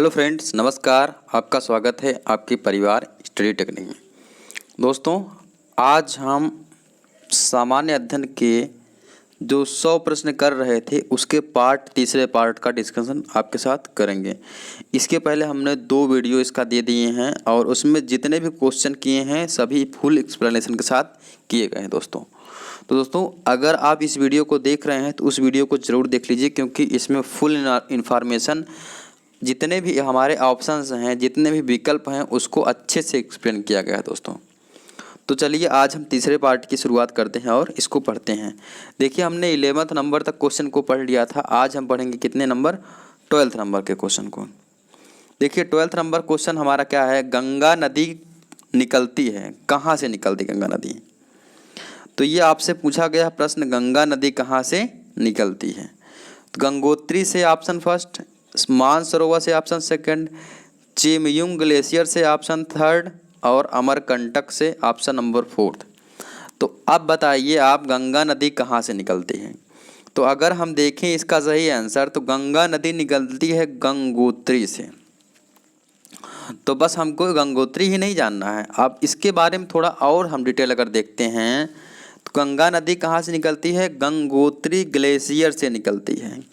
Hello friends, नमस्कार। आपका स्वागत है आपके परिवार स्टडी टेक्निक में। दोस्तों, आज हम सामान्य अध्ययन के जो 100 प्रश्न कर रहे थे उसके तीसरे पार्ट का डिस्कशन आपके साथ करेंगे। इसके पहले हमने 2 वीडियो इसका दे दिए हैं और उसमें जितने भी क्वेश्चन किए हैं सभी फुल एक्सप्लेनेशन के साथ किए गए हैं दोस्तों। तो दोस्तों, अगर आप इस वीडियो को देख रहे हैं तो उस वीडियो को ज़रूर देख लीजिए, क्योंकि इसमें फुल इन्फॉर्मेशन, जितने भी हमारे ऑप्शंस हैं, जितने भी विकल्प हैं, उसको अच्छे से एक्सप्लेन किया गया है दोस्तों। तो चलिए आज हम तीसरे पार्ट की शुरुआत करते हैं और इसको पढ़ते हैं। देखिए, हमने 11th नंबर तक क्वेश्चन को पढ़ लिया था। आज हम पढ़ेंगे कितने नंबर? 12th नंबर के क्वेश्चन को। देखिए, 12th नंबर क्वेश्चन हमारा क्या है? गंगा नदी निकलती है, कहाँ से निकलती गंगा नदी? तो ये आपसे पूछा गया प्रश्न, गंगा नदी कहाँ से निकलती है? तो गंगोत्री से ऑप्शन फर्स्ट, मानसरोवर से ऑप्शन सेकंड, चेमयुंग ग्लेशियर से ऑप्शन थर्ड और अमरकंटक से ऑप्शन नंबर फोर्थ। तो अब बताइए आप, गंगा नदी कहाँ से निकलती है? तो अगर हम देखें इसका सही आंसर, तो गंगा नदी निकलती है गंगोत्री से। तो बस हमको गंगोत्री ही नहीं जानना है, अब इसके बारे में थोड़ा और हम डिटेल अगर देखते हैं तो गंगा नदी कहाँ से निकलती है? गंगोत्री ग्लेशियर से निकलती है।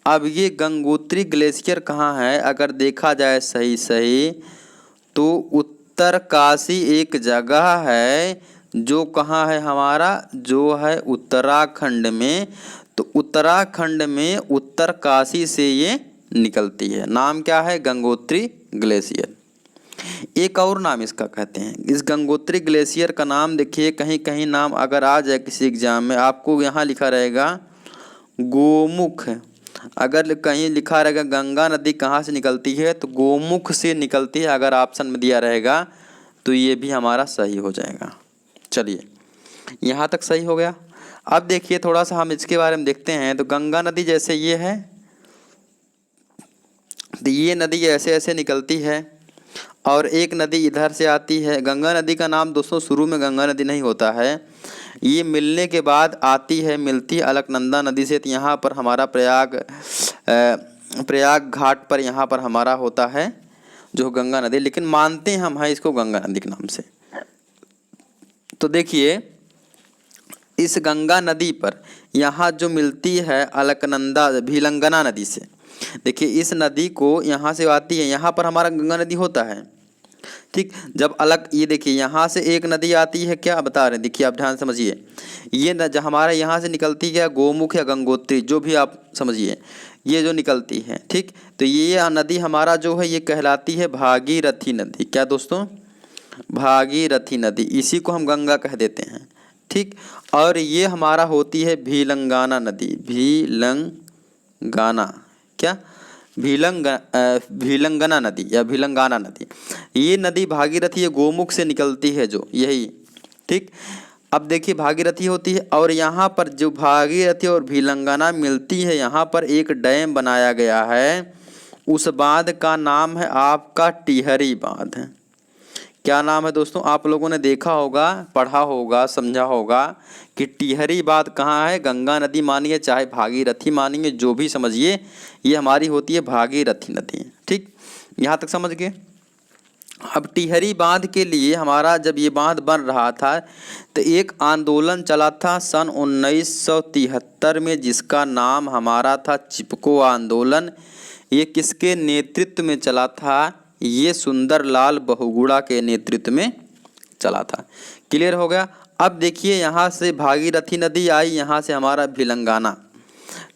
अब ये गंगोत्री ग्लेशियर कहाँ है? अगर देखा जाए सही तो उत्तरकाशी एक जगह है जो कहाँ है हमारा, जो है उत्तराखंड में। तो उत्तराखंड में उत्तरकाशी से ये निकलती है। नाम क्या है? गंगोत्री ग्लेशियर। एक और नाम इसका कहते हैं, इस गंगोत्री ग्लेशियर का नाम देखिए, कहीं कहीं नाम अगर आ जाए किसी एग्जाम में, आपको यहाँ लिखा रहेगा गोमुख। अगर कहीं लिखा रहेगा गंगा नदी कहाँ से निकलती है तो गोमुख से निकलती है, अगर ऑप्शन में दिया रहेगा तो ये भी हमारा सही हो जाएगा। चलिए, यहाँ तक सही हो गया। अब देखिए थोड़ा सा हम इसके बारे में देखते हैं। तो गंगा नदी जैसे ये है, तो ये नदी ऐसे ऐसे निकलती है और एक नदी इधर से आती है। गंगा नदी का नाम दोस्तों शुरू में गंगा नदी नहीं होता है, ये मिलने के बाद आती है, मिलती है अलकनंदा नदी से। तो यहाँ पर हमारा प्रयाग घाट पर यहाँ पर हमारा होता है जो गंगा नदी, लेकिन मानते हैं हम हैं इसको गंगा नदी के नाम से। तो देखिए, इस गंगा नदी पर यहाँ जो मिलती है अलकनंदा भीलंगना नदी से, देखिए इस नदी को यहाँ से आती है, यहाँ पर हमारा गंगा नदी होता है, ठीक। जब ये देखिए यहाँ से एक नदी आती है, क्या बता रहे हैं, देखिए आप ध्यान समझिए। ये हमारा यहाँ से निकलती है गोमुख या गंगोत्री, जो भी आप समझिए, ये जो निकलती है, ठीक। तो ये नदी हमारा जो है ये कहलाती है भागीरथी नदी। क्या दोस्तों? भागीरथी नदी, इसी को हम गंगा कह देते हैं, ठीक। और ये हमारा होती है भीलंगाना नदी, भीलंगाना, क्या? भीलंगना नदी या भीलंगाना नदी। ये नदी भागीरथी गोमुख से निकलती है, जो यही, ठीक। अब देखिए भागीरथी होती है और यहाँ पर जो भागीरथी और भीलंगना मिलती है, यहाँ पर एक डैम बनाया गया है। उस बांध का नाम है आपका टिहरी बांध। क्या नाम है दोस्तों? आप लोगों ने देखा होगा, पढ़ा होगा, समझा होगा कि टिहरी बांध कहाँ है। गंगा नदी मानिए चाहे भागीरथी मानिए, जो भी समझिए, ये हमारी होती है भागीरथी नदी, ठीक। यहाँ तक समझ गए। अब टिहरी बांध के लिए हमारा जब ये बांध बन रहा था तो एक आंदोलन चला था सन 1973 में, जिसका नाम हमारा था चिपको आंदोलन। ये किसके नेतृत्व में चला था? ये सुंदरलाल बहुगुणा के नेतृत्व में चला था। क्लियर हो गया। अब देखिए यहाँ से भागीरथी नदी आई, यहाँ से हमारा भीलंगाना,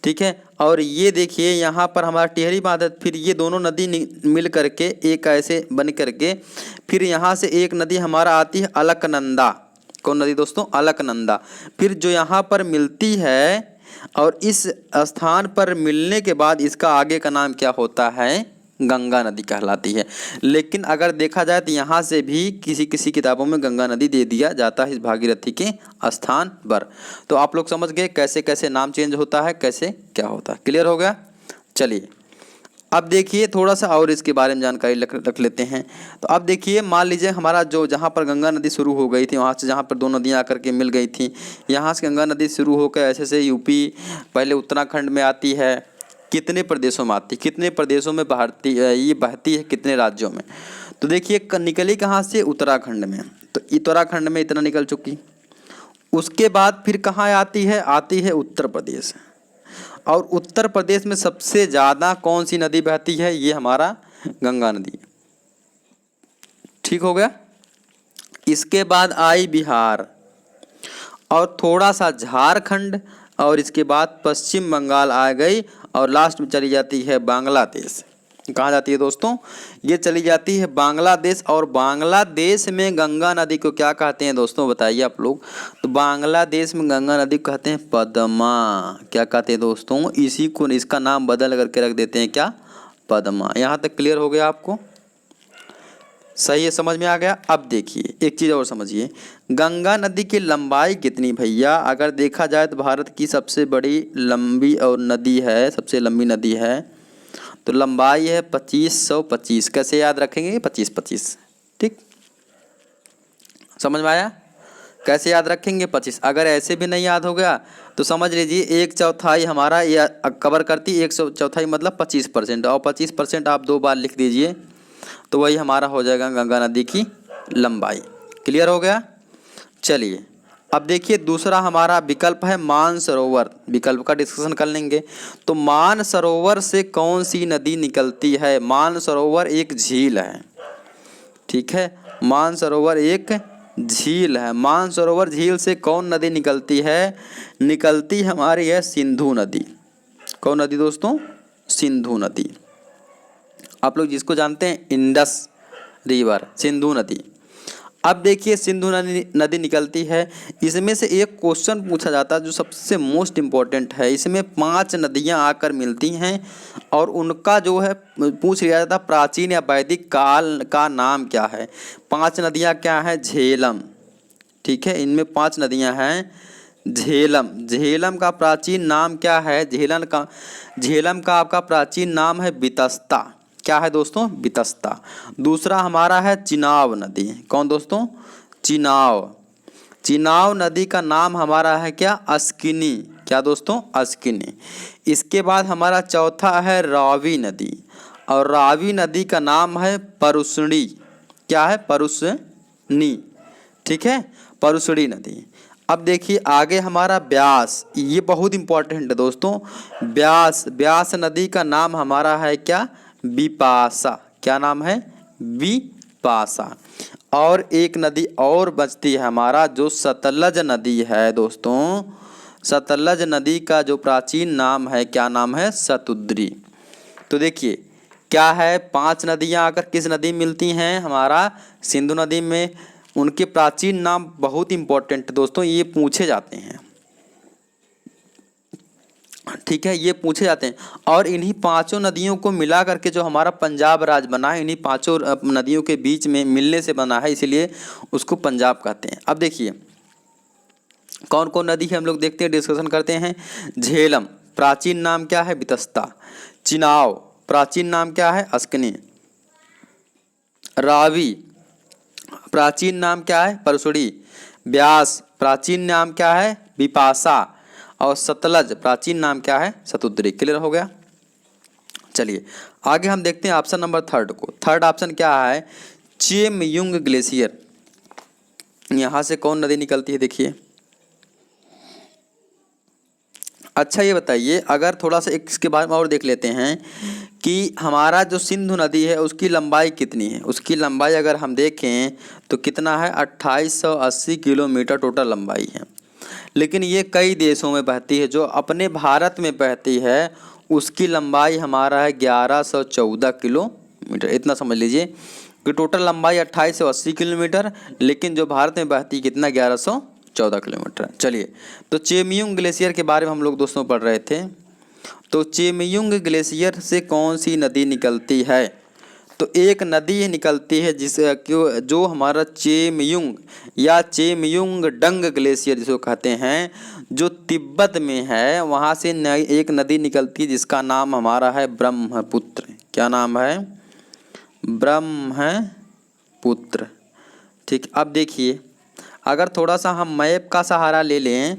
ठीक है। और ये देखिए यहाँ पर हमारा टिहरी बांध है, फिर ये दोनों नदी मिल करके एक ऐसे बन करके फिर यहाँ से एक नदी हमारा आती है अलकनंदा। कौन नदी दोस्तों? अलकनंदा। फिर जो यहाँ पर मिलती है और इस स्थान पर मिलने के बाद इसका आगे का नाम क्या होता है? गंगा नदी कहलाती है। लेकिन अगर देखा जाए तो यहाँ से भी किसी किसी किताबों में गंगा नदी दे दिया जाता है इस भागीरथी के स्थान पर। तो आप लोग समझ गए कैसे कैसे नाम चेंज होता है, कैसे क्या होता है। क्लियर हो गया। चलिए अब देखिए थोड़ा सा और इसके बारे में जानकारी रख लेते हैं। तो अब देखिए, मान लीजिए हमारा जो जहाँ पर गंगा नदी शुरू हो गई थी, वहाँ से जहाँ पर दो नदियाँ आकर के मिल गई थी, यहाँ से गंगा नदी शुरू होकर ऐसे से यूपी, पहले उत्तराखंड में आती है, कितने प्रदेशों में आती है, कितने प्रदेशों में ये बहती है, कितने राज्यों में। तो देखिए निकली कहाँ से, उत्तराखंड में, तो उत्तराखंड में इतना निकल चुकी। उसके बाद फिर कहाँ आती है उत्तर प्रदेश। और उत्तर प्रदेश में सबसे ज़्यादा कौन सी नदी बहती है, ये हमारा गंगा नदी। ठीक हो गया। इसके बाद आई बिहार और थोड़ा सा झारखंड और इसके बाद पश्चिम बंगाल आ गई और लास्ट में चली जाती है बांग्लादेश। कहाँ जाती है दोस्तों, ये चली जाती है बांग्लादेश। और बांग्लादेश में गंगा नदी को क्या कहते हैं दोस्तों, बताइए आप लोग। तो बांग्लादेश में गंगा नदी को कहते हैं पद्मा। क्या कहते हैं दोस्तों, इसी को, इसका नाम बदल करके रख देते हैं क्या, पद्मा। यहाँ तक क्लियर हो गया आपको, सही है, समझ में आ गया। अब देखिए एक चीज़ और समझिए, गंगा नदी की लंबाई कितनी भैया, अगर देखा जाए तो भारत की सबसे बड़ी लंबी और नदी है, सबसे लंबी नदी है। तो लंबाई है 2525। कैसे याद रखेंगे, 2525। ठीक, समझ में आया, कैसे याद रखेंगे 25। अगर ऐसे भी नहीं याद हो गया तो समझ लीजिए 1/4 हमारा ये कवर करती, 1/4 मतलब 25%, और 25% आप 2 बार लिख दीजिए तो वही हमारा हो जाएगा गंगा नदी की लंबाई। क्लियर हो गया। चलिए अब देखिए दूसरा हमारा विकल्प है मानसरोवर। विकल्प का डिस्कशन कर लेंगे। तो मानसरोवर से कौन सी नदी निकलती है, मानसरोवर एक झील है। ठीक है, मानसरोवर एक झील है। मानसरोवर झील से कौन नदी निकलती है, निकलती हमारी है सिंधु नदी। कौन नदी दोस्तों, सिंधु नदी। आप लोग जिसको जानते हैं इंडस रिवर, सिंधु नदी। अब देखिए सिंधु नदी निकलती है। इसमें से एक क्वेश्चन पूछा जाता है जो सबसे मोस्ट इम्पोर्टेंट है। इसमें 5 नदियां आकर मिलती हैं और उनका जो है पूछ लिया जाता है प्राचीन या वैदिक काल का नाम क्या है। 5 नदियां क्या है, झेलम। ठीक है, इनमें 5 नदियां हैं। झेलम, झेलम का प्राचीन नाम क्या है, झेलम का आपका प्राचीन नाम है वितस्ता। क्या है दोस्तों, वितस्ता। दूसरा हमारा है चिनाब नदी। कौन दोस्तों, चिनाब। चिनाब नदी का नाम हमारा है क्या, अस्किनी। क्या दोस्तों, अस्किनी। इसके बाद हमारा चौथा है रावी नदी, और रावी नदी का नाम है परुसणी। क्या है, परुसनी। ठीक है, परुसणी नदी। अब देखिए आगे हमारा ब्यास, ये बहुत इंपॉर्टेंट है दोस्तों। ब्यास, ब्यास नदी का नाम हमारा है क्या, बिपाशा। क्या नाम है, बिपाशा। और एक नदी और बचती है हमारा जो सतलज नदी है दोस्तों। सतलज नदी का जो प्राचीन नाम है, क्या नाम है, सतुद्री। तो देखिए क्या है, 5 नदियां आकर किस नदी मिलती हैं, हमारा सिंधु नदी में। उनके प्राचीन नाम बहुत इंपॉर्टेंट दोस्तों, ये पूछे जाते हैं। ठीक है, ये पूछे जाते हैं। और इन्हीं 5 नदियों को मिला करके जो हमारा पंजाब राज्य बना है, इन्हीं 5 नदियों के बीच में मिलने से बना है, इसीलिए उसको पंजाब कहते हैं। अब देखिए कौन कौन नदी है हम लोग देखते हैं, डिस्कशन करते हैं। झेलम प्राचीन नाम क्या है, वितस्ता। चिनाव प्राचीन नाम क्या है, अस्किनी। रावी प्राचीन नाम क्या है, परसुड़ी। ब्यास प्राचीन नाम क्या है, बिपाशा। और सतलज प्राचीन नाम क्या है, सतुद्री। क्लियर हो गया। चलिए आगे हम देखते हैं ऑप्शन नंबर 3 को। थर्ड ऑप्शन क्या है, चेमयुंग ग्लेशियर। यहाँ से कौन नदी निकलती है, देखिए। अच्छा ये बताइए, अगर थोड़ा सा इसके बारे में और देख लेते हैं कि हमारा जो सिंधु नदी है उसकी लंबाई कितनी है। उसकी लंबाई अगर हम देखें तो कितना है, 2880 किलोमीटर टोटल लंबाई है। लेकिन ये कई देशों में बहती है। जो अपने भारत में बहती है उसकी लंबाई हमारा है 1114 किलोमीटर। इतना समझ लीजिए कि टोटल लंबाई 2880 किलोमीटर, लेकिन जो भारत में बहती है कितना, 1114 किलोमीटर। चलिए तो चेमयुंग ग्लेशियर के बारे में हम लोग दोस्तों पढ़ रहे थे। तो चेमयुंग ग्लेशियर से कौन सी नदी निकलती है, तो एक नदी निकलती है जो हमारा चेमयुंग या चेमयुंग डंग ग्लेशियर जिसको कहते हैं, जो तिब्बत में है, वहाँ से एक नदी निकलती है जिसका नाम हमारा है ब्रह्मपुत्र। क्या नाम है, ब्रह्मपुत्र। ठीक, अब देखिए अगर थोड़ा सा हम मैप का सहारा ले लें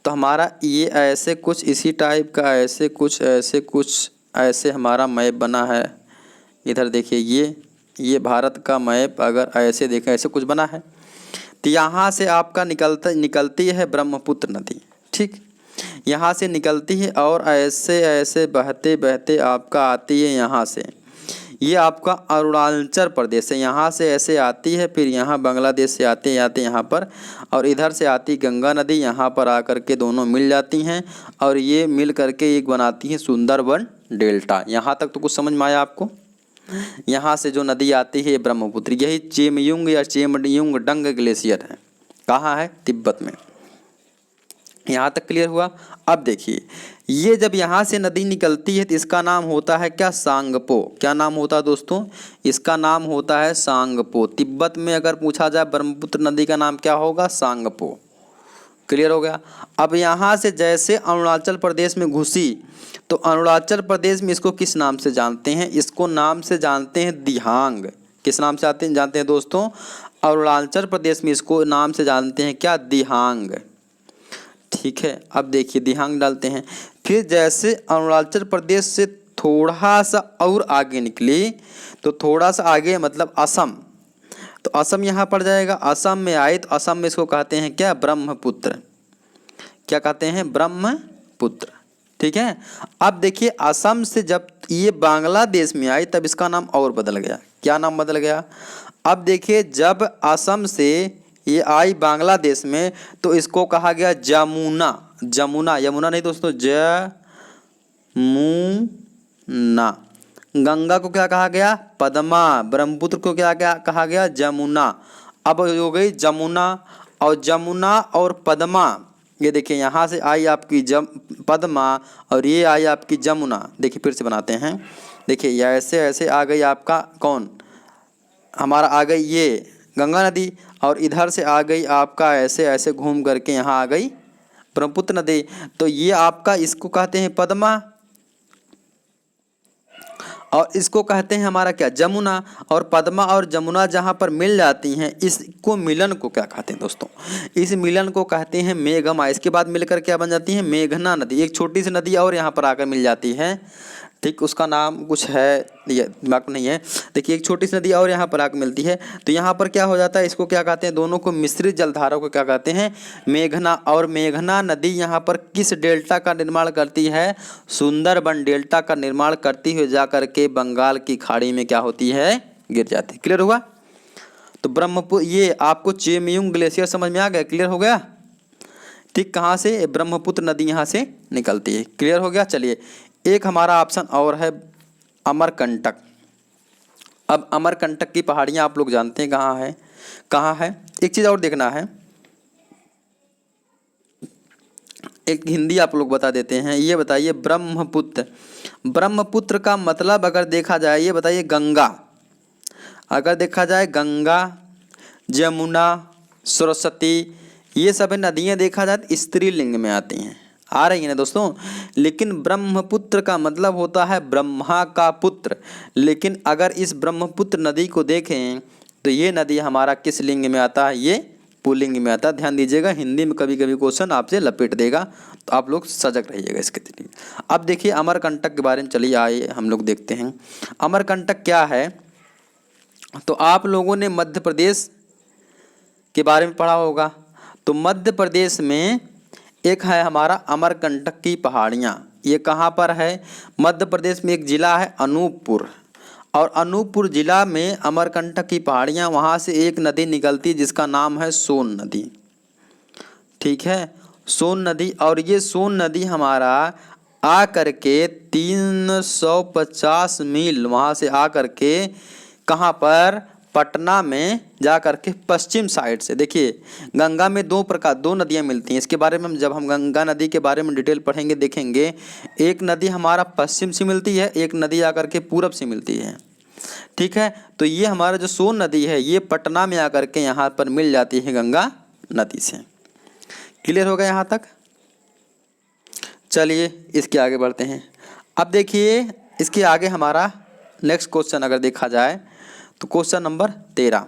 तो हमारा ये ऐसे कुछ इसी टाइप का ऐसे हमारा मैप बना है। इधर देखिए ये भारत का मैप अगर ऐसे देखें ऐसे कुछ बना है। तो यहाँ से आपका निकलती है ब्रह्मपुत्र नदी, ठीक, यहाँ से निकलती है और ऐसे ऐसे बहते बहते आपका आती है यहाँ से। ये आपका अरुणाचल प्रदेश है, यहाँ से ऐसे आती है, फिर यहाँ बांग्लादेश से आते आते यहाँ पर, और इधर से आती गंगा नदी, यहाँ पर आकर के दोनों मिल जाती हैं और ये मिल करके एक बनाती है सुंदरबन डेल्टा। यहाँ तक तो कुछ समझ में आया आपको। यहाँ से जो नदी आती है ब्रह्मपुत्र, यही चेमयुंग या चेमयुंग डंग ग्लेशियर है। कहाँ है? तिब्बत में। यहाँ तक क्लियर हुआ। अब देखिए ये जब यहाँ से नदी निकलती है तो इसका नाम होता है क्या? सांगपो। क्या नाम होता है दोस्तों? इसका नाम होता है सांगपो। तिब्बत में अगर पूछा जाए ब्रह्मपुत्र नदी का नाम क्या होगा? सांगपो। क्लियर हो गया। अब यहाँ से जैसे अरुणाचल प्रदेश में घुसी तो अरुणाचल प्रदेश में इसको किस नाम से जानते हैं? इसको नाम से जानते हैं दिहांग। किस नाम से जानते हैं दोस्तों? अरुणाचल प्रदेश में इसको नाम से जानते हैं क्या? दिहांग। ठीक है, अब देखिए दिहांग डालते हैं। फिर जैसे अरुणाचल प्रदेश से थोड़ा सा और आगे निकली तो थोड़ा सा आगे मतलब असम, तो असम यहाँ पड़ जाएगा। असम में आए तो असम में इसको कहते हैं क्या? ब्रह्मपुत्र। क्या कहते हैं? ब्रह्मपुत्र। ठीक है। अब देखिए असम से जब ये बांग्लादेश में आई तब इसका नाम और बदल गया। क्या नाम बदल गया? अब देखिए जब असम से ये आई बांग्लादेश में तो इसको कहा गया जमुना। जमुना, यमुना नहीं दोस्तों, जमुना। गंगा को क्या कहा गया? पद्मा। ब्रह्मपुत्र को क्या क्या कहा गया? जमुना। अब हो गई जमुना, और जमुना और पद्मा, ये देखिए यहाँ से आई आपकी पद्मा और ये आई आपकी जमुना। देखिए फिर से बनाते हैं। देखिए ये ऐसे ऐसे आ गई आपका कौन? हमारा आ गई ये गंगा नदी, और इधर से आ गई आपका ऐसे ऐसे घूम करके यहाँ आ गई ब्रह्मपुत्र नदी। तो ये आपका इसको कहते हैं पद्मा और इसको कहते हैं हमारा क्या? जमुना। और पद्मा और जमुना जहाँ पर मिल जाती हैं इसको मिलन को क्या कहते हैं दोस्तों? इस मिलन को कहते हैं मेघमा। इसके बाद मिलकर क्या बन जाती है? मेघना नदी। एक छोटी सी नदी और यहाँ पर आकर मिल जाती है, ठीक, उसका नाम कुछ है, ये दिमाग में नहीं है। देखिए एक छोटी सी नदी और यहाँ पर आकर मिलती है तो यहाँ पर क्या हो जाता है? इसको क्या कहते हैं? दोनों को मिश्रित जलधारा को क्या कहते हैं? मेघना। और मेघना नदी यहाँ पर किस डेल्टा का निर्माण करती है? सुंदरबन डेल्टा का निर्माण करती हुई जा करके बंगाल की खाड़ी में क्या होती है? गिर जाती है। क्लियर हुआ? तो ब्रह्मपुत्र, ये आपको चेमयुंग ग्लेशियर समझ में आ गया? क्लियर हो गया? ठीक, कहाँ से? ब्रह्मपुत्र नदी यहाँ से निकलती है। क्लियर हो गया? चलिए एक हमारा ऑप्शन और है अमरकंटक। अब अमरकंटक की पहाड़ियाँ आप लोग जानते हैं कहाँ है? कहाँ है? एक चीज़ और देखना है, एक हिंदी आप लोग बता देते हैं। ये बताइए ब्रह्मपुत्र, ब्रह्मपुत्र का मतलब अगर देखा जाए, ये बताइए गंगा, अगर देखा जाए गंगा, जमुना, सरस्वती, ये सब नदियाँ देखा जाए तो स्त्रीलिंग में आती हैं। आ रही है ना दोस्तों? लेकिन ब्रह्मपुत्र का मतलब होता है ब्रह्मा का पुत्र। लेकिन अगर इस ब्रह्मपुत्र नदी को देखें तो ये नदी हमारा किस लिंग में आता है? ये पुल्लिंग में आता है। ध्यान दीजिएगा, हिंदी में कभी कभी क्वेश्चन आपसे लपेट देगा, तो आप लोग सजग रहिएगा इसके लिए। अब देखिए अमरकंटक के बारे में चलिए आइए हम लोग देखते हैं अमरकंटक क्या है। तो आप लोगों ने मध्य प्रदेश के बारे में पढ़ा होगा। तो मध्य प्रदेश में एक है हमारा अमरकंटक की पहाड़ियाँ। ये कहाँ पर है? मध्य प्रदेश में एक ज़िला है अनूपपुर, और अनूपपुर ज़िला में अमरकंटक की पहाड़ियाँ, वहाँ से एक नदी निकलती है जिसका नाम है सोन नदी। ठीक है, सोन नदी। और ये सोन नदी हमारा आ करके 350 मील वहाँ से आ करके कहाँ पर? पटना में जा करके पश्चिम साइड से। देखिए गंगा में दो नदियाँ मिलती हैं। इसके बारे में जब हम गंगा नदी के बारे में डिटेल पढ़ेंगे देखेंगे, एक नदी हमारा पश्चिम से मिलती है, एक नदी आकर के पूरब से मिलती है। ठीक है, तो ये हमारा जो सोन नदी है ये पटना में आकर के यहाँ पर मिल जाती है गंगा नदी से। क्लियर होगा यहाँ तक? चलिए इसके आगे बढ़ते हैं। अब देखिए इसके आगे हमारा नेक्स्ट क्वेश्चन अगर देखा जाए तो क्वेश्चन नंबर 13।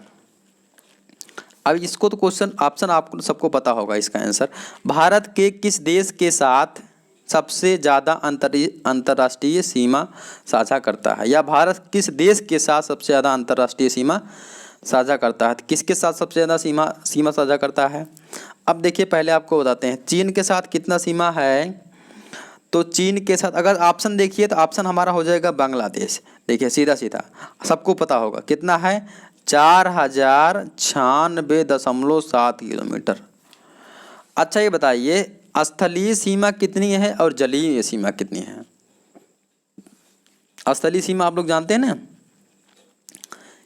अब इसको तो क्वेश्चन ऑप्शन आपको सबको पता होगा इसका आंसर। भारत के किस देश के साथ सबसे ज़्यादा अंतर्राष्ट्रीय सीमा साझा करता है, या भारत किस देश के साथ सबसे ज़्यादा अंतर्राष्ट्रीय सीमा साझा करता है? किसके साथ सबसे ज़्यादा सीमा साझा करता है? अब देखिए पहले आपको बताते हैं चीन के साथ कितना सीमा है। तो चीन के साथ अगर ऑप्शन देखिए तो ऑप्शन हमारा हो जाएगा बांग्लादेश। देखिए सीधा सीधा सबको पता होगा कितना है, 4096.7 किलोमीटर। अच्छा ये बताइए स्थलीय सीमा कितनी है और जलीय सीमा कितनी है? स्थलीय सीमा आप लोग जानते हैं ना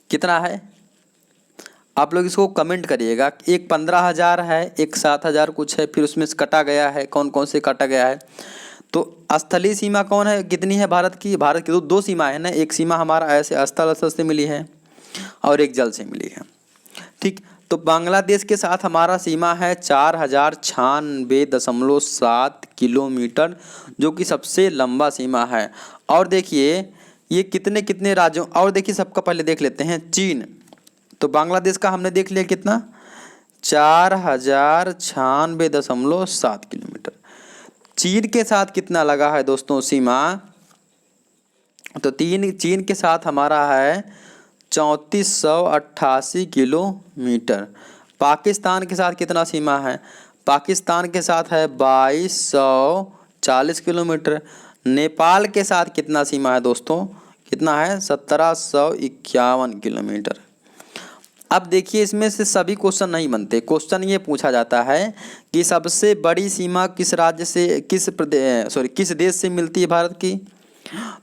कितना है? आप लोग इसको कमेंट करिएगा। एक 15,000 है, एक 7,000 कुछ है, फिर उसमें से कटा गया है, कौन कौन से काटा गया है। तो स्थलीय सीमा कौन है, कितनी है भारत की? भारत की दो सीमा है ना, एक सीमा हमारा ऐसे स्थल से मिली है और एक जल से मिली है, ठीक। तो बांग्लादेश के साथ हमारा सीमा है 4096.7 किलोमीटर, जो कि सबसे लंबा सीमा है। और देखिए ये कितने कितने राज्यों, और देखिए सबका पहले देख लेते हैं चीन। तो बांग्लादेश का हमने देख लिया कितना, 4096.7 किलोमीटर। चीन के साथ कितना लगा है दोस्तों सीमा? तो चीन के साथ हमारा है 3488 किलोमीटर। पाकिस्तान के साथ कितना सीमा है? पाकिस्तान के साथ है 2240 किलोमीटर। नेपाल के साथ कितना सीमा है दोस्तों? कितना है? 1751 किलोमीटर। अब देखिए इसमें से सभी क्वेश्चन नहीं बनते। क्वेश्चन ये पूछा जाता है कि सबसे बड़ी सीमा किस राज्य से, किस देश से मिलती है भारत की?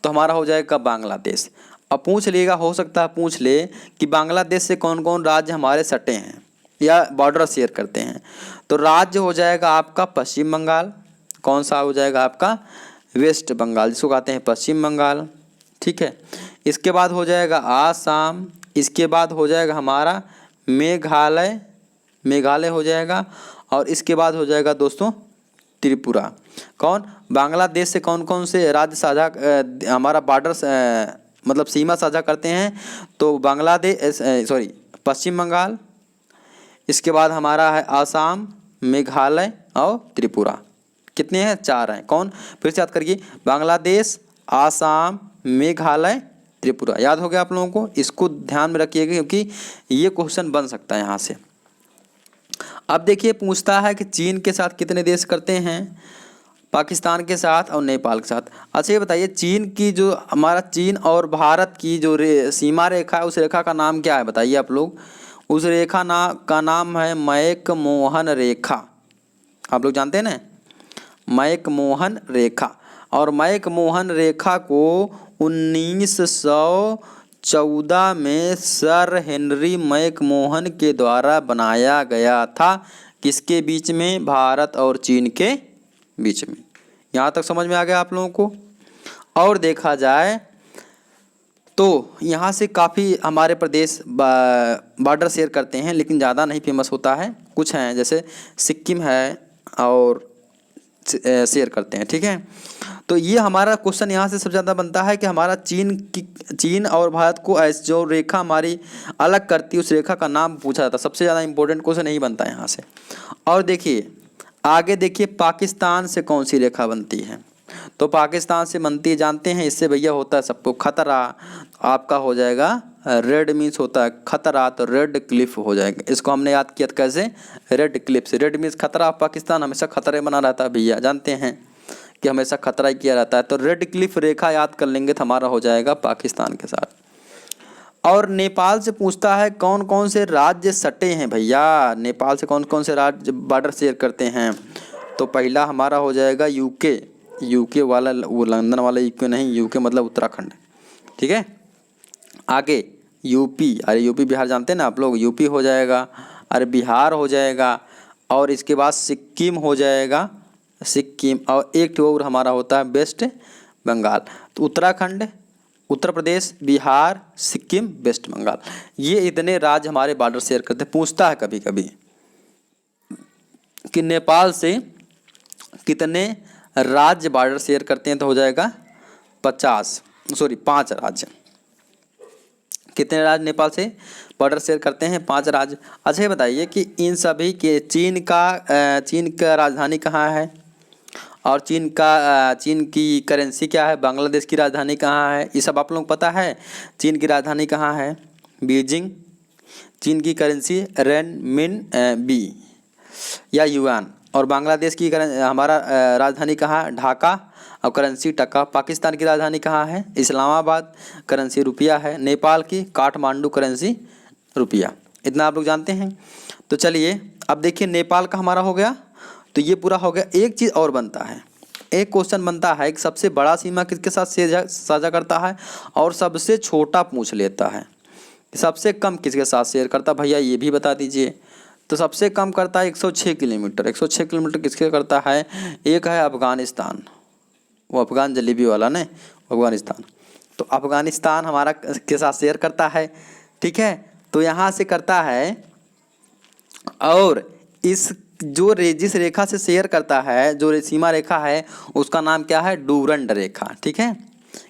तो हमारा हो जाएगा बांग्लादेश। अब पूछ लेगा, हो सकता है पूछ ले कि बांग्लादेश से कौन कौन राज्य हमारे सटे हैं या बॉर्डर शेयर करते हैं। तो राज्य हो जाएगा आपका पश्चिम बंगाल। कौन सा हो जाएगा आपका? वेस्ट बंगाल, जिसको कहते हैं पश्चिम बंगाल, ठीक है। इसके बाद हो जाएगा आसाम। इसके बाद हो जाएगा हमारा मेघालय हो जाएगा। और इसके बाद हो जाएगा दोस्तों त्रिपुरा। कौन? बांग्लादेश से कौन कौन से राज्य साझा हमारा बॉर्डर मतलब सीमा साझा करते हैं? तो पश्चिम बंगाल, इसके बाद हमारा है आसाम, मेघालय और त्रिपुरा। कितने हैं? 4 हैं। कौन? फिर से याद करिए, बांग्लादेश, आसाम, मेघालय, त्रिपुरा। याद हो गया आप लोगों को? इसको ध्यान में रखिएगा क्योंकि ये क्वेश्चन बन सकता है यहाँ से। अब देखिए पूछता है कि चीन के साथ कितने देश करते हैं? पाकिस्तान के साथ और नेपाल के साथ। अच्छा ये बताइए चीन की जो हमारा चीन और भारत की जो सीमा रेखा है, उस रेखा का नाम क्या है बताइए आप लोग? उस रेखा का नाम है मैक-मोहन रेखा। आप लोग जानते हैं ना, मैक-मोहन रेखा। और मैक-मोहन रेखा को 1914 में सर हेनरी मैक-मोहन के द्वारा बनाया गया था। किसके बीच में? भारत और चीन के बीच में। यहाँ तक समझ में आ गया आप लोगों को? और देखा जाए तो यहाँ से काफ़ी हमारे प्रदेश बॉर्डर शेयर करते हैं, लेकिन ज़्यादा नहीं फेमस होता है। कुछ हैं जैसे सिक्किम है और शेयर करते हैं, ठीक है। तो ये हमारा क्वेश्चन यहाँ से सबसे ज़्यादा बनता है कि हमारा चीन और भारत को जो रेखा हमारी अलग करती है, उस रेखा का नाम पूछा जाता है। सबसे ज़्यादा इंपॉर्टेंट क्वेश्चन यही बनता है यहाँ से। और देखिए आगे देखिए पाकिस्तान से कौन सी रेखा बनती है? तो पाकिस्तान से बनती है, जानते हैं इससे भैया होता है सबको खतरा। आपका हो जाएगा रेड मीन्स होता है खतरा, तो रेड क्लिफ हो जाएगा। इसको हमने याद किया कैसे? रेड क्लिफ से। रेड मीन्स खतरा। पाकिस्तान हमेशा खतरे बना रहता है भैया, जानते हैं कि हमेशा खतरा ही किया रहता है। तो रेड क्लिफ रेखा याद कर लेंगे तो हमारा हो जाएगा पाकिस्तान के साथ। और नेपाल से पूछता है कौन कौन से राज्य सटे हैं भैया? नेपाल से कौन कौन से राज्य बॉर्डर शेयर करते हैं? तो पहला हमारा हो जाएगा यूके वाला, वो लंदन वाला यूके नहीं, यूके मतलब उत्तराखंड, ठीक है। आगे यूपी, अरे यूपी बिहार जानते हैं ना आप लोग, यूपी हो जाएगा। अरे बिहार हो जाएगा। और इसके बाद सिक्किम हो जाएगा, सिक्किम। और एक और हमारा होता है वेस्ट बंगाल। तो उत्तराखंड, उत्तर प्रदेश, बिहार, सिक्किम, वेस्ट बंगाल, ये इतने राज्य हमारे बॉर्डर शेयर करते हैं। पूछता है कभी कभी कि नेपाल से कितने राज्य बॉर्डर शेयर करते हैं? तो हो जाएगा 5 राज्य, कितने राज्य नेपाल से बॉर्डर शेयर करते हैं? 5 राज्य। अच्छा ये बताइए कि इन सभी के चीन का राजधानी कहाँ है? और चीन की करेंसी क्या है? बांग्लादेश की राजधानी कहाँ है? ये सब आप लोग पता है? चीन की राजधानी कहाँ है? बीजिंग। चीन की करेंसी रेनमिनबी या युआन। और बांग्लादेश की हमारा राजधानी कहाँ? ढाका और करेंसी टका। पाकिस्तान की राजधानी कहाँ है? इस्लामाबाद, करेंसी रुपया है। नेपाल की काठमांडू, करेंसी रुपया। इतना आप लोग जानते हैं। तो चलिए अब देखिए नेपाल का हमारा हो गया, तो ये पूरा हो गया। एक चीज़ और बनता है, एक क्वेश्चन बनता है कि सबसे बड़ा सीमा किसके साथ साझा करता है और सबसे छोटा पूछ लेता है, सबसे कम किसके साथ शेयर करता है? भैया ये भी बता दीजिए। तो सबसे कम करता है 106 किलोमीटर। 106 किलोमीटर किसके करता है? एक है अफगानिस्तान, वो अफगान जलेबी वाला ने, अफगानिस्तान। तो अफगानिस्तान हमारा के साथ शेयर करता है, ठीक है। तो यहाँ से करता है, और इस जिस रेखा से शेयर करता है, जो सीमा रेखा है, उसका नाम क्या है? डूरंड रेखा, ठीक है।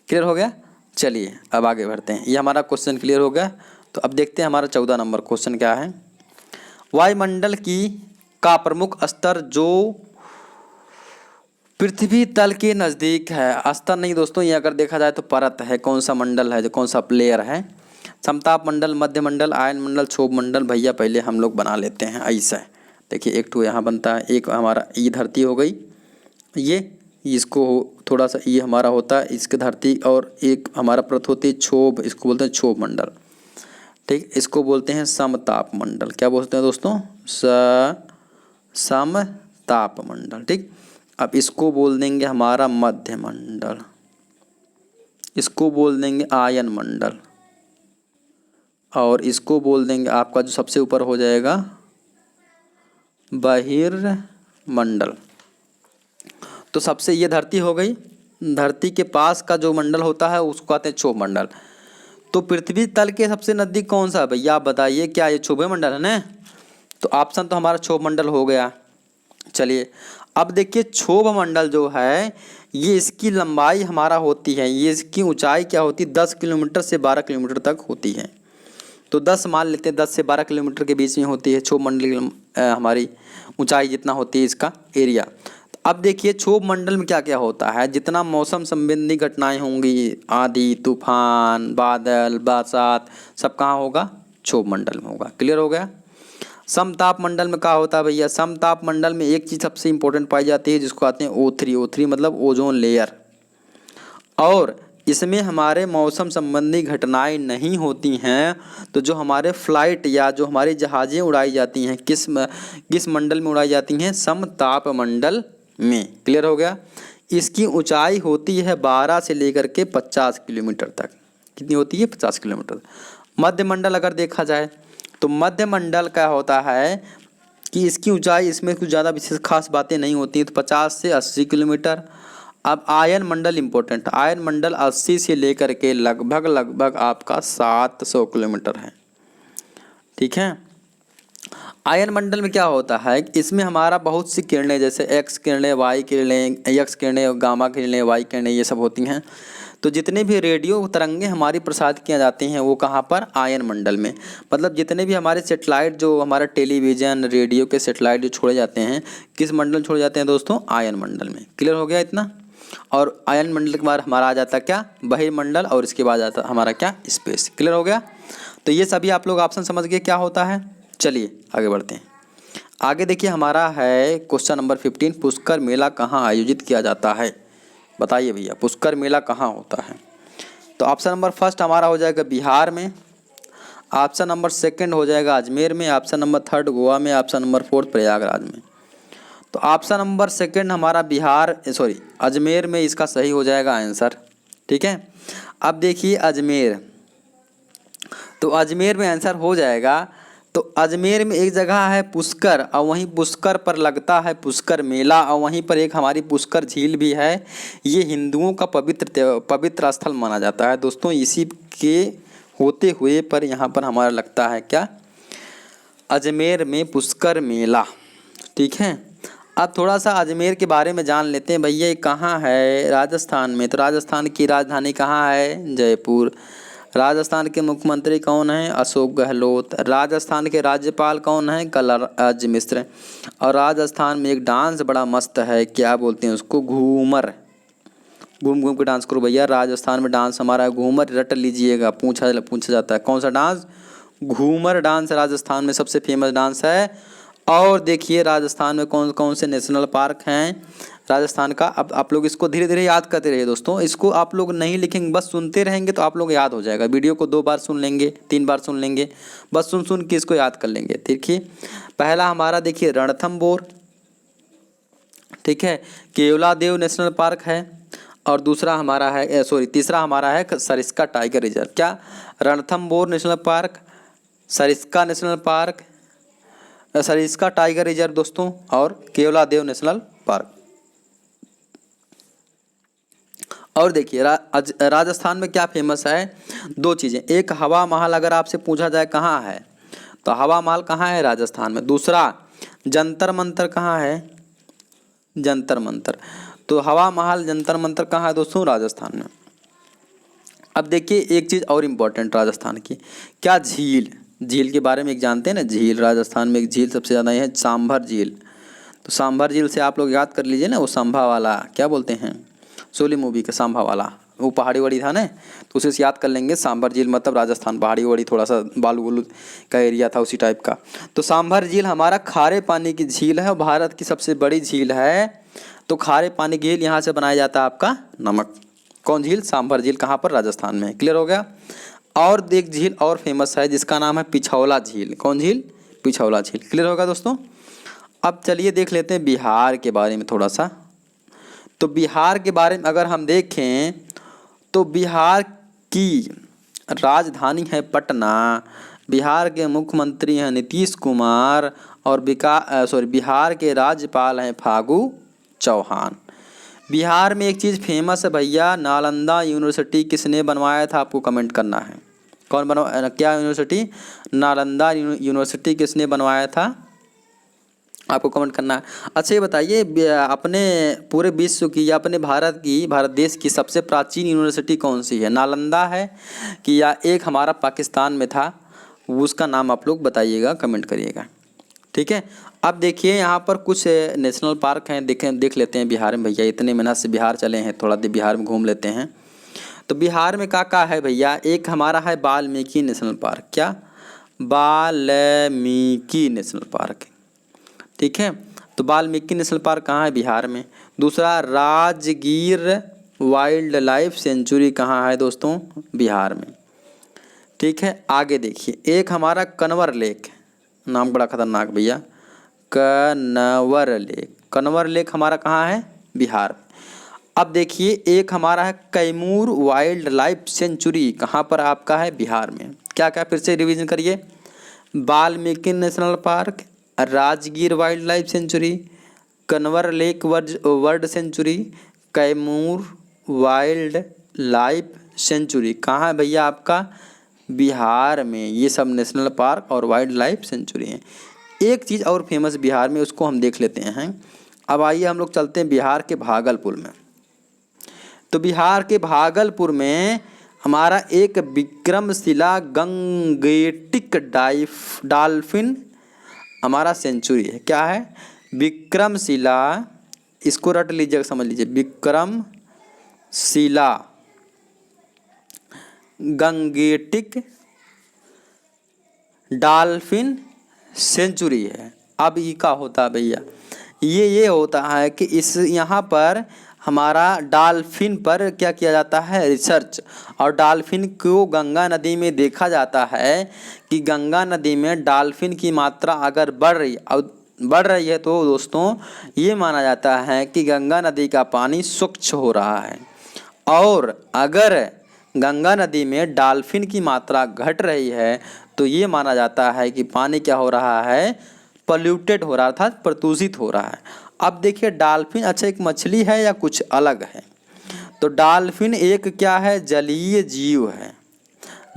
क्लियर हो गया? चलिए अब आगे बढ़ते हैं। ये हमारा क्वेश्चन क्लियर हो गया। तो अब देखते हैं हमारा 14 नंबर क्वेश्चन क्या है। वायुमंडल का प्रमुख स्तर जो पृथ्वी तल के नज़दीक है, स्तर नहीं दोस्तों, ये अगर देखा जाए तो परत है। कौन सा मंडल है, जो कौन सा प्लेयर है? समताप मंडल, मध्य मंडल, आयन मंडल, क्षोभ मंडल। भैया पहले हम लोग बना लेते हैं ऐसा। देखिए एक ठो यहाँ बनता है, एक हमारा ये धरती हो गई, ये इसको थोड़ा सा ये हमारा होता है इसके धरती, और एक हमारा परत होती है क्षोभ, इसको बोलते हैं क्षोभ मंडल, ठीक। इसको बोलते हैं समताप मंडल। क्या बोलते हैं दोस्तों? समताप मंडल, ठीक। अब इसको बोल देंगे हमारा मध्य मंडल, इसको बोल देंगे आयन मंडल, और इसको बोल देंगे आपका जो सबसे ऊपर हो जाएगा बहिर्मंडल। तो सबसे ये धरती हो गई, धरती के पास का जो मंडल होता है उसको कहते हैं क्षोभ मंडल। तो पृथ्वी तल के सबसे नज़दीक कौन सा है भैया? आप बताइए, क्या ये क्षोभ मंडल है ना? तो ऑप्शन तो हमारा क्षोभ मंडल हो गया। चलिए अब देखिए, क्षोभ मंडल जो है ये इसकी लंबाई हमारा होती है, ये इसकी ऊंचाई क्या होती है? 10 किलोमीटर से 12 किलोमीटर तक होती है। तो 10 मान लेते हैं, 10 से 12 किलोमीटर के बीच में होती है क्षोभ मंडल की हमारी ऊंचाई, जितना होती है इसका एरिया। तो अब देखिए क्षोभ मंडल में क्या क्या होता है, जितना मौसम संबंधी घटनाएं होंगी, आंधी, तूफान, बादल, बरसात, सब कहाँ होगा? क्षोभ मंडल में होगा। क्लियर हो गया? समताप मंडल में क्या होता है भैया? समताप मंडल में एक चीज़ सबसे इंपॉर्टेंट पाई जाती है, जिसको आते हैं O3। O3 मतलब ओजोन लेयर। और इसमें हमारे मौसम संबंधी घटनाएं नहीं होती हैं। तो जो हमारे फ्लाइट या जो हमारी जहाज़ें उड़ाई जाती हैं, किस मंडल में उड़ाई जाती हैं? समताप मंडल में। क्लियर हो गया? इसकी ऊंचाई होती है 12 से लेकर के 50 किलोमीटर तक। कितनी होती है? 50 किलोमीटर। मध्य मंडल अगर देखा जाए तो मध्य मंडल क्या होता है कि इसकी ऊंचाई, इसमें कुछ ज़्यादा विशेष खास बातें नहीं होती हैं, तो 50 से 80 किलोमीटर। अब आयन मंडल इम्पोर्टेंट, आयन मंडल 80 से लेकर के लगभग आपका 700 किलोमीटर है, ठीक है। आयन मंडल में क्या होता है, इसमें हमारा बहुत सी किरणें, जैसे एक्स किरणें, वाई किरणें, एक्स किरणें, गामा किरणें, वाई किरणें, ये सब होती हैं। तो जितने भी रेडियो तरंगे हमारी प्रसारित किया जाती हैं वो कहाँ पर? आयन मंडल में। मतलब जितने भी हमारे सेटेलाइट, जो हमारा टेलीविज़न, रेडियो के सेटेलाइट जो छोड़े जाते हैं, किस मंडल में छोड़े जाते हैं दोस्तों? आयन मंडल में। क्लियर हो गया इतना? और आयन मंडल के बाद हमारा आ जाता क्या? बहिर्मंडल, और इसके बाद आता हमारा क्या? स्पेस। क्लियर हो गया? तो ये सभी आप लोग ऑप्शन समझ गए क्या होता है। चलिए आगे बढ़ते हैं। आगे देखिए हमारा है क्वेश्चन नंबर 15, पुष्कर मेला कहाँ आयोजित किया जाता है? बताइए भैया, पुष्कर मेला कहाँ होता है? तो ऑप्शन नंबर फर्स्ट हमारा हो जाएगा बिहार में, ऑप्शन नंबर सेकंड हो जाएगा अजमेर में, ऑप्शन नंबर थर्ड गोवा में, ऑप्शन नंबर फोर्थ प्रयागराज में। तो ऑप्शन नंबर सेकंड हमारा अजमेर में इसका सही हो जाएगा आंसर, ठीक है। अब देखिए अजमेर, तो अजमेर में आंसर हो जाएगा। तो अजमेर में एक जगह है पुष्कर, और वहीं पुष्कर पर लगता है पुष्कर मेला, और वहीं पर एक हमारी पुष्कर झील भी है। ये हिंदुओं का पवित्र स्थल माना जाता है दोस्तों। इसी के होते हुए पर यहाँ पर हमारा लगता है क्या? अजमेर में पुष्कर मेला, ठीक है। अब थोड़ा सा अजमेर के बारे में जान लेते हैं भैया। ये कहाँ है? राजस्थान में। तो राजस्थान की राजधानी कहाँ है? जयपुर। राजस्थान के मुख्यमंत्री कौन हैं? अशोक गहलोत। राजस्थान के राज्यपाल कौन हैं? कलराज मिश्र। और राजस्थान में एक डांस बड़ा मस्त है, क्या बोलते हैं उसको? घूमर। घूम घूम के डांस करो भैया। राजस्थान में डांस हमारा घूमर, रट लीजिएगा, पूछा जाता है कौन सा डांस? घूमर डांस राजस्थान में सबसे फेमस डांस है। और देखिए राजस्थान में कौन कौन से नेशनल पार्क हैं राजस्थान का। अब आप लोग इसको धीरे धीरे याद करते रहिए दोस्तों। इसको आप लोग नहीं लिखेंगे, बस सुनते रहेंगे तो आप लोग याद हो जाएगा। वीडियो को 2 बार सुन लेंगे, 3 बार सुन लेंगे, बस सुन सुन के इसको याद कर लेंगे। देखिए पहला हमारा देखिए रणथंबोर, ठीक है, केवलादेव नेशनल पार्क है। और दूसरा हमारा है तीसरा हमारा है सरिस्का टाइगर रिजर्व। क्या? Ranthambore national park, Sariska national park, Sariska tiger reserve दोस्तों, और केवलादेव नेशनल पार्क। और देखिए राजस्थान में क्या फेमस है? 2 चीज़ें। एक हवा महल, अगर आपसे पूछा जाए कहाँ है तो हवा महल कहाँ है? राजस्थान में। दूसरा जंतर मंतर कहाँ है? जंतर मंतर। तो हवा महल, जंतर मंतर कहाँ है दोस्तों? राजस्थान में। अब देखिए एक चीज़ और इम्पोर्टेंट राजस्थान की, क्या? झील। झील के बारे में एक जानते हैं ना? झील, राजस्थान में एक झील सबसे ज़्यादा है सांभर झील। तो सांभर झील से आप लोग याद कर लीजिए ना, वो सांभा वाला क्या बोलते हैं, शोले मूवी का सांभा वाला, वो पहाड़ी वहाड़ी था ना, तो उसे से याद कर लेंगे। सांभर झील मतलब राजस्थान, पहाड़ी वहाड़ी थोड़ा सा बालू वालू का एरिया था उसी टाइप का। तो सांभर झील हमारा खारे पानी की झील है और भारत की सबसे बड़ी झील है। तो खारे पानी की झील, यहाँ से बनाया जाता है आपका नमक। कौन झील? सांभर झील। कहाँ पर? राजस्थान में। क्लियर हो गया। और देख झील और फेमस है जिसका नाम है पिछौला झील। कौन झील? पिछौला झील। क्लियर होगा दोस्तों। अब चलिए देख लेते हैं बिहार के बारे में थोड़ा सा। तो बिहार के बारे में अगर हम देखें तो बिहार की राजधानी है पटना। बिहार के मुख्यमंत्री हैं नीतीश कुमार और बिहार के राज्यपाल हैं फागू चौहान। बिहार में एक चीज़ फेमस है भैया, नालंदा यूनिवर्सिटी किसने बनवाया था? आपको कमेंट करना है। कौन बनवा, क्या यूनिवर्सिटी? नालंदा यूनिवर्सिटी किसने बनवाया था? आपको कमेंट करना है। अच्छा ये बताइए, अपने पूरे विश्व की या अपने भारत देश की सबसे प्राचीन यूनिवर्सिटी कौन सी है? नालंदा है कि या एक हमारा पाकिस्तान में था, उसका नाम आप लोग बताइएगा, कमेंट करिएगा। ठीक है। अब देखिए यहाँ पर कुछ नेशनल पार्क हैं, देख लेते हैं बिहार में भैया। इतने मेहनत से बिहार चले हैं, थोड़ा देर बिहार में घूम लेते हैं। तो बिहार में क्या है भैया? एक हमारा है वाल्मीकि नेशनल पार्क। क्या? Valmiki national park. ठीक है। तो वाल्मीकि नेशनल पार्क कहाँ है? बिहार में। दूसरा राजगीर वाइल्ड लाइफ सेंचुरी कहाँ है दोस्तों? बिहार में। ठीक है। आगे देखिए एक हमारा कन्वर लेक, नाम बड़ा खतरनाक भैया, कन्वर लेक। कन्वर लेक हमारा कहाँ है? बिहार। अब देखिए एक हमारा है कैमूर वाइल्ड लाइफ सेंचुरी, कहाँ पर आपका है? बिहार में। क्या क्या फिर से रिवीजन करिए? Valmiki national park, Rajgir wildlife sanctuary, Kanwar lake world sanctuary, Kaimur wildlife sanctuary कहाँ है भैया आपका? बिहार में। ये सब नेशनल पार्क और वाइल्ड लाइफ सेंचुरी हैं। एक चीज़ और फेमस बिहार में, उसको हम देख लेते हैं। अब आइए हम लोग चलते हैं बिहार के भागलपुर में। तो बिहार के भागलपुर में हमारा एक विक्रमशिला गंगेटिक डॉल्फिन हमारा सेंचुरी है। क्या है? विक्रमशिला, इसको रट लीजिएगा, समझ लीजिए, विक्रमशिला गंगेटिक डॉल्फिन सेंचुरी है। अब ये क्या होता है भैया? ये होता है कि इस यहाँ पर हमारा डॉल्फिन पर क्या किया जाता है? रिसर्च। और डॉल्फिन को गंगा नदी में देखा जाता है कि गंगा नदी में डॉल्फिन की मात्रा अगर बढ़ रही है तो दोस्तों ये माना जाता है कि गंगा नदी का पानी स्वच्छ हो रहा है। और अगर गंगा नदी में डॉल्फिन की मात्रा घट रही है तो ये माना जाता है कि पानी क्या हो रहा है? पॉल्यूटेड हो रहा है, अर्थात प्रदूषित हो रहा है। अब देखिए डॉल्फिन अच्छा एक मछली है या कुछ अलग है? तो डॉल्फिन एक क्या है? जलीय जीव है।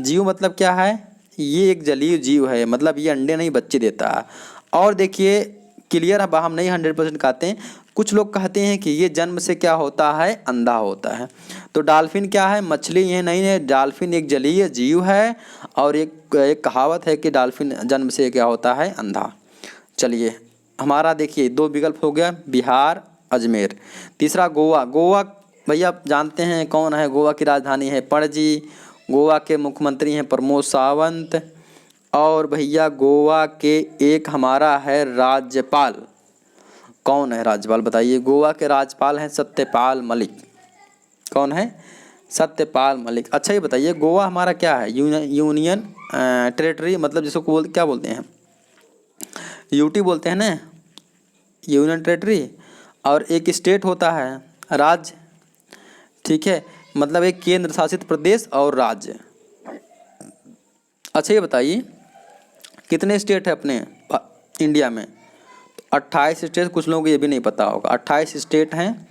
जीव मतलब क्या है? ये एक जलीय जीव है, मतलब ये अंडे नहीं बच्चे देता है। और देखिए क्लियर, अब हम नहीं 100% कहते हैं, कुछ लोग कहते हैं कि ये जन्म से क्या होता है, अंधा होता है। तो डॉल्फिन क्या है, मछली ये नहीं है, डॉल्फिन एक जलीय जीव है। और एक कहावत है कि डॉल्फिन जन्म से क्या होता है, अंधा। चलिए हमारा देखिए 2 विकल्प हो गया, बिहार, अजमेर। तीसरा गोवा। गोवा भैया आप जानते हैं कौन है, गोवा की राजधानी है पणजी। गोवा के मुख्यमंत्री हैं प्रमोद सावंत। और भैया गोवा के एक हमारा है राज्यपाल। कौन है राज्यपाल बताइए? गोवा के राज्यपाल हैं सत्यपाल मलिक। कौन है? सत्यपाल मलिक। अच्छा ये बताइए गोवा हमारा क्या है, यूनियन टेरिटरी, मतलब जिसको क्या बोलते हैं, यूटी बोलते हैं ना, यूनियन टेरिटरी। और एक स्टेट होता है राज्य, ठीक है, मतलब एक केंद्र शासित प्रदेश और राज्य। अच्छा ये बताइए कितने स्टेट है अपने इंडिया में? 28 स्टेट। कुछ लोगों को ये भी नहीं पता होगा, 28 स्टेट हैं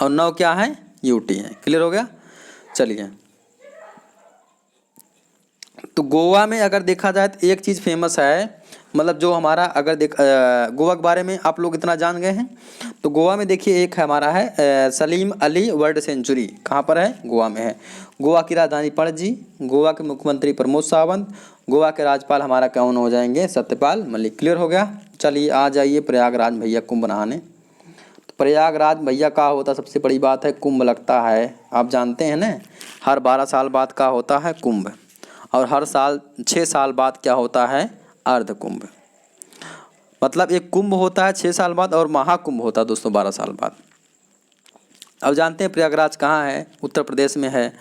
और 9 क्या है, यूटी है। क्लियर हो गया? चलिए तो गोवा में अगर देखा जाए तो एक चीज़ फेमस है, मतलब जो हमारा अगर गोवा के बारे में आप लोग इतना जान गए हैं तो गोवा में देखिए एक हमारा है सलीम अली वर्ल्ड सेंचुरी। कहाँ पर है? गोवा में है। गोवा की राजधानी पणजी। गोवा के मुख्यमंत्री प्रमोद सावंत। गोवा के राज्यपाल हमारा कौन हो जाएंगे? सत्यपाल मलिक। क्लियर हो गया? चलिए आ जाइए प्रयागराज भैया कुंभ नहाने। तो प्रयागराज भैया का होता, सबसे बड़ी बात है कुंभ लगता है, आप जानते हैं ना, हर 12 साल बाद का होता है कुंभ। और हर साल 6 साल बाद क्या होता है? अर्ध कुंभ। मतलब एक कुंभ होता है 6 साल बाद और महाकुंभ होता है दोस्तों 12 साल बाद। अब जानते हैं प्रयागराज कहाँ है? उत्तर प्रदेश में है।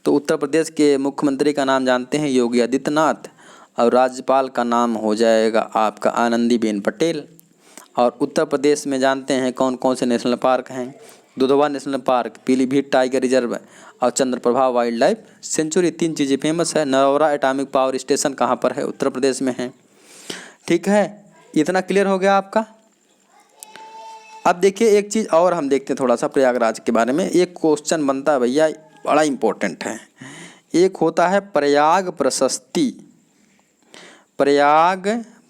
तो उत्तर प्रदेश के मुख्यमंत्री का नाम जानते हैं? योगी आदित्यनाथ। और राज्यपाल का नाम हो जाएगा आपका आनंदीबेन पटेल। और उत्तर प्रदेश में जानते हैं कौन कौन से नेशनल पार्क हैं? Dudhwa national park, Pilibhit tiger reserve और चंद्रप्रभा वाइल्ड लाइफ सेंचुरी। 3 चीज़ें फेमस है। नरौरा एटॉमिक पावर स्टेशन कहाँ पर है? उत्तर प्रदेश में है। ठीक है, इतना क्लियर हो गया आपका। अब देखिए एक चीज़ और हम देखते हैं थोड़ा सा प्रयागराज के बारे में। एक क्वेश्चन बनता है भैया, बड़ा इम्पोर्टेंट है। एक होता है प्रयाग प्रशस्ति। प्रयाग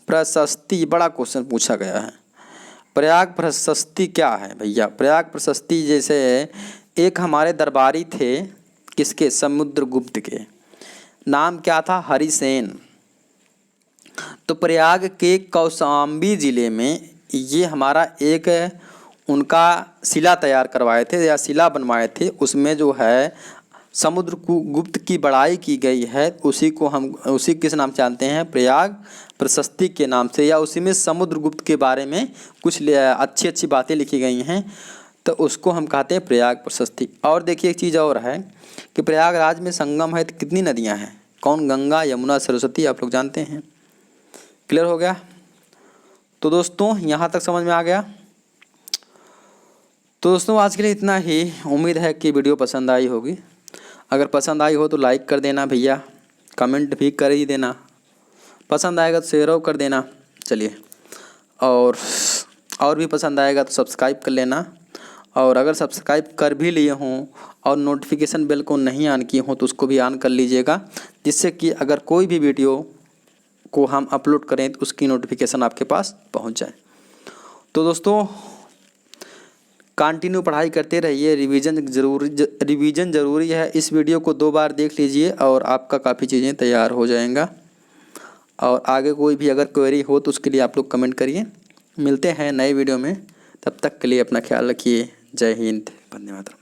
प्रशस्ति बड़ा क्वेश्चन पूछा गया है। प्रयाग प्रशस्ति क्या है भैया? प्रयाग प्रशस्ति जैसे एक हमारे दरबारी थे, किसके? समुद्रगुप्त के। नाम क्या था? हरिसेन। तो प्रयाग के कौशाम्बी जिले में ये हमारा एक उनका शिला तैयार करवाए थे या शिला बनवाए थे। उसमें जो है समुद्रगुप्त की बड़ाई की गई है, उसी को हम उसी किस नाम से जानते हैं? प्रयाग प्रशस्ति के नाम से। या उसी में समुद्रगुप्त के बारे में कुछ अच्छी अच्छी बातें लिखी गई हैं, तो उसको हम कहते हैं प्रयाग प्रशस्ति। और देखिए एक चीज़ और है कि प्रयागराज में संगम है तो कितनी नदियाँ हैं? कौन? गंगा, यमुना, सरस्वती, आप लोग जानते हैं। क्लियर हो गया? तो दोस्तों यहाँ तक समझ में आ गया। तो दोस्तों आज के लिए इतना ही। उम्मीद है कि वीडियो पसंद आई होगी। अगर पसंद आई हो तो लाइक कर देना भैया, कमेंट भी कर ही देना, पसंद आएगा तो शेयर कर देना। चलिए और भी पसंद आएगा तो सब्सक्राइब कर लेना। और अगर सब्सक्राइब कर भी लिए हों और नोटिफिकेशन बेल को नहीं ऑन किए हों तो उसको भी ऑन कर लीजिएगा, जिससे कि अगर कोई भी वीडियो को हम अपलोड करें तो उसकी नोटिफिकेशन आपके पास पहुंच जाए। तो दोस्तों कंटिन्यू पढ़ाई करते रहिए, रिवीजन ज़रूरी है। इस वीडियो को 2 बार देख लीजिए और आपका काफ़ी चीज़ें तैयार हो जाएंगा। और आगे कोई भी अगर क्वेरी हो तो उसके लिए आप लोग कमेंट करिए। मिलते हैं नए वीडियो में, तब तक के लिए अपना ख्याल रखिए। जय हिंद, वंदे मातरम।